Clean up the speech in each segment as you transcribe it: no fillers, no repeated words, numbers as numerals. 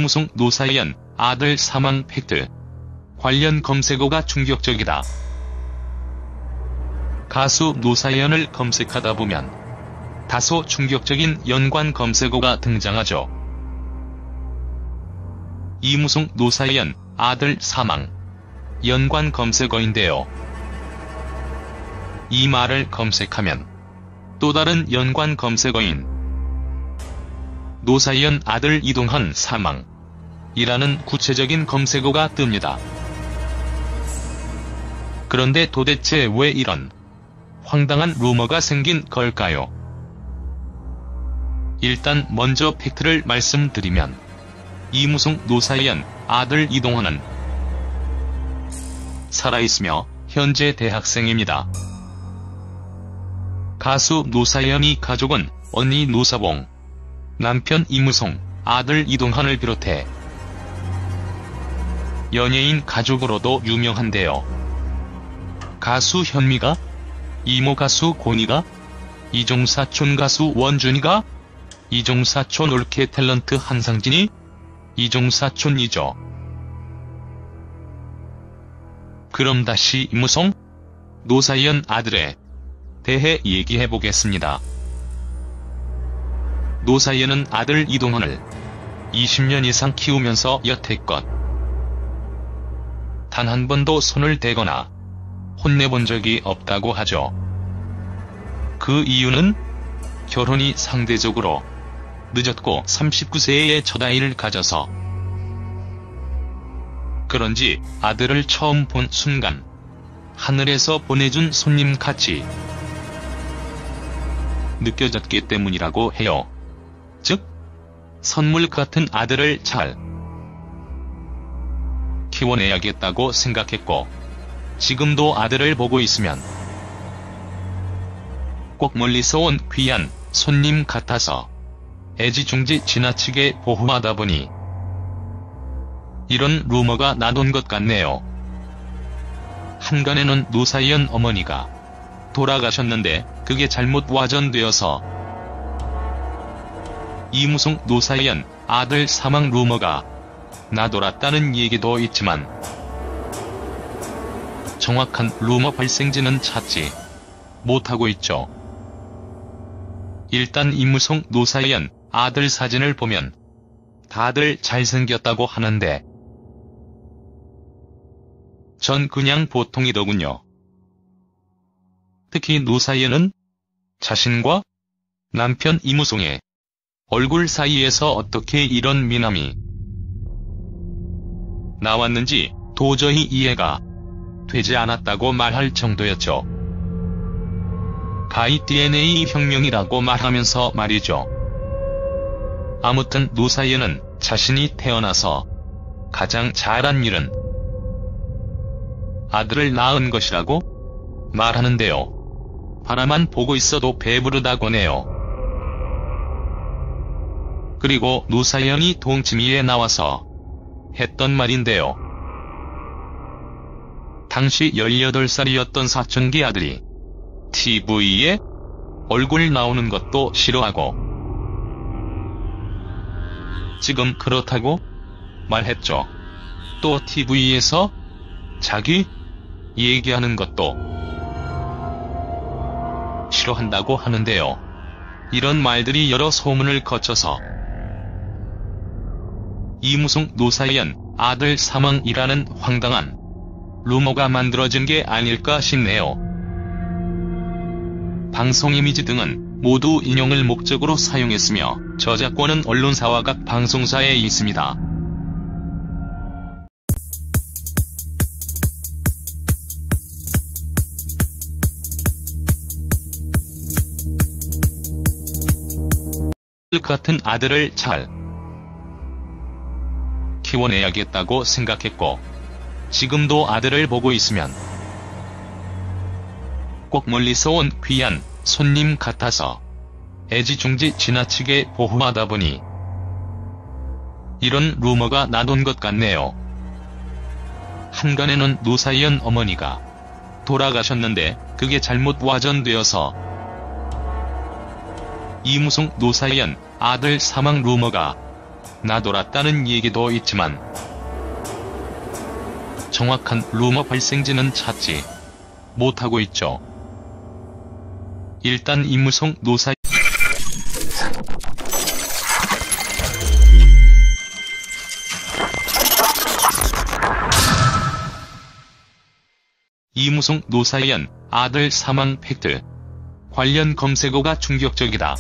이무송 노사연 아들 사망 팩트. 관련 검색어가 충격적이다. 가수 노사연을 검색하다 보면 다소 충격적인 연관 검색어가 등장하죠. 이무송 노사연 아들 사망. 연관 검색어인데요. 이 말을 검색하면 또 다른 연관 검색어인 노사연 아들 이동헌 사망 이라는 구체적인 검색어가 뜹니다. 그런데 도대체 왜 이런 황당한 루머가 생긴 걸까요? 일단 먼저 팩트를 말씀드리면 이무송 노사연 아들 이동헌은 살아있으며 현재 대학생입니다. 가수 노사연이 가족은 언니 노사봉, 남편 이무송, 아들 이동헌을 비롯해 연예인 가족으로도 유명한데요. 가수 현미가? 이모 가수 고니가? 이종사촌 가수 원준이가? 이종사촌 올케 탤런트 한상진이? 이종사촌이죠. 그럼 다시 이무송, 노사연 아들에 대해 얘기해보겠습니다. 노사연은 아들 이동헌을 20년 이상 키우면서 여태껏 단 한 번도 손을 대거나 혼내본 적이 없다고 하죠. 그 이유는 결혼이 상대적으로 늦었고 39세에 첫 아이를 가져서 그런지 아들을 처음 본 순간 하늘에서 보내준 손님같이 느껴졌기 때문이라고 해요. 즉, 선물 같은 아들을 잘 키워내야겠다고 생각했고 지금도 아들을 보고 있으면 꼭 멀리서 온 귀한 손님 같아서 애지중지 지나치게 보호하다 보니 이런 루머가 나돈 것 같네요. 한간에는 노사연 어머니가 돌아가셨는데 그게 잘못 와전되어서 이무송 노사연 아들 사망 루머가 나돌았다는 얘기도 있지만 정확한 루머 발생지는 찾지 못하고 있죠. 일단 이무송 노사연 아들 사진을 보면 다들 잘생겼다고 하는데 전 그냥 보통이더군요. 특히 노사연은 자신과 남편 이무송의 얼굴 사이에서 어떻게 이런 미남이 나왔는지 도저히 이해가 되지 않았다고 말할 정도였죠. 가히 DNA 혁명이라고 말하면서 말이죠. 아무튼 노사연은 자신이 태어나서 가장 잘한 일은 아들을 낳은 것이라고 말하는데요. 바라만 보고 있어도 배부르다고 해요. 그리고 노사연이 동치미에 나와서 했던 말인데요. 당시 18살이었던 사춘기 아들이 TV에 얼굴 나오는 것도 싫어하고 지금 그렇다고 말했죠. 또 TV에서 자기 얘기하는 것도 싫어한다고 하는데요. 이런 말들이 여러 소문을 거쳐서 이무송 노사연 아들 사망이라는 황당한 루머가 만들어진 게 아닐까 싶네요. 방송 이미지 등은 모두 인용을 목적으로 사용했으며 저작권은 언론사와 각 방송사에 있습니다. 같은 아들을 잘 키워내야겠다고 생각했고 지금도 아들을 보고 있으면 꼭 멀리서 온 귀한 손님 같아서 애지중지 지나치게 보호하다 보니 이런 루머가 나돈 것 같네요. 한간에는 노사연 어머니가 돌아가셨는데 그게 잘못 와전되어서 이무송 노사연 아들 사망 루머가 나돌았다는 얘기도 있지만 정확한 루머 발생지는 찾지 못하고 있죠. 일단 이무송 노사 이무송 노사연 아들 사망 팩트 관련 검색어가 충격적이다.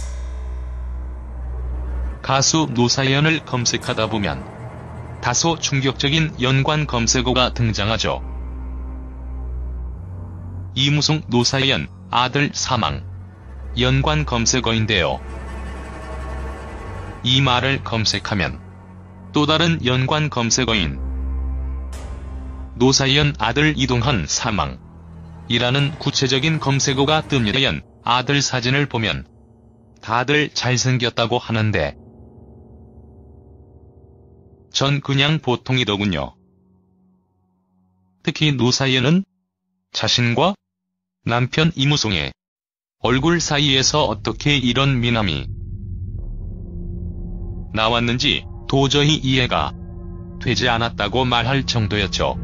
가수 노사연을 검색하다 보면 다소 충격적인 연관 검색어가 등장하죠. 이무송 노사연 아들 사망 연관 검색어인데요. 이 말을 검색하면 또 다른 연관 검색어인 노사연 아들 이동헌 사망 이라는 구체적인 검색어가 뜹니다. 연 아들 사진을 보면 다들 잘생겼다고 하는데 전 그냥 보통이더군요. 특히 노사연은 자신과 남편 이무송의 얼굴 사이에서 어떻게 이런 미남이 나왔는지 도저히 이해가 되지 않았다고 말할 정도였죠.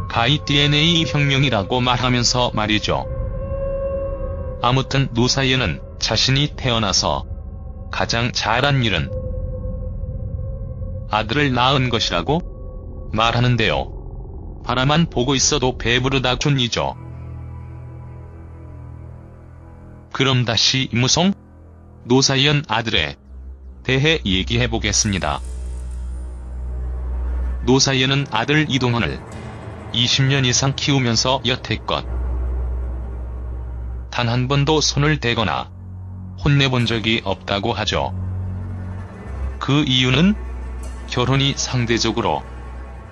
가히 DNA 혁명이라고 말하면서 말이죠. 아무튼 노사연은 자신이 태어나서 가장 잘한 일은 아들을 낳은 것이라고 말하는데요. 바라만 보고 있어도 배부르다 존이죠. 그럼 다시 이무송 노사연 아들에 대해 얘기해보겠습니다. 노사연은 아들 이동헌을 20년 이상 키우면서 여태껏 단 한 번도 손을 대거나 혼내본 적이 없다고 하죠. 그 이유는 결혼이 상대적으로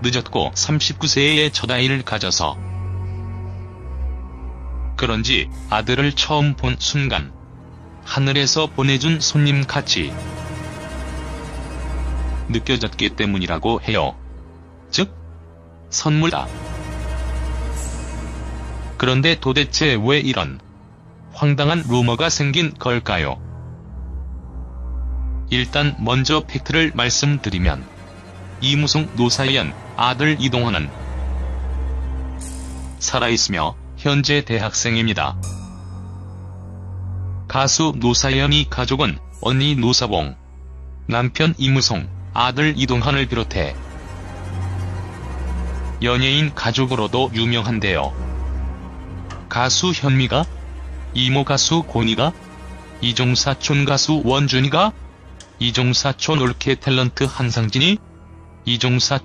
늦었고 39세에 첫 아이를 가져서 그런지 아들을 처음 본 순간 하늘에서 보내준 손님같이 느껴졌기 때문이라고 해요. 즉 선물이다. 그런데 도대체 왜 이런 황당한 루머가 생긴 걸까요? 일단 먼저 팩트를 말씀드리면 이무송 노사연 아들 이동헌은 살아있으며 현재 대학생입니다. 가수 노사연이 가족은 언니 노사봉, 남편 이무송, 아들 이동헌을 비롯해 연예인 가족으로도 유명한데요. 가수 현미가? 이모 가수 고니가? 이종사촌 가수 원준이가? 이종사촌 올케 탤런트 한상진이? 이종사촌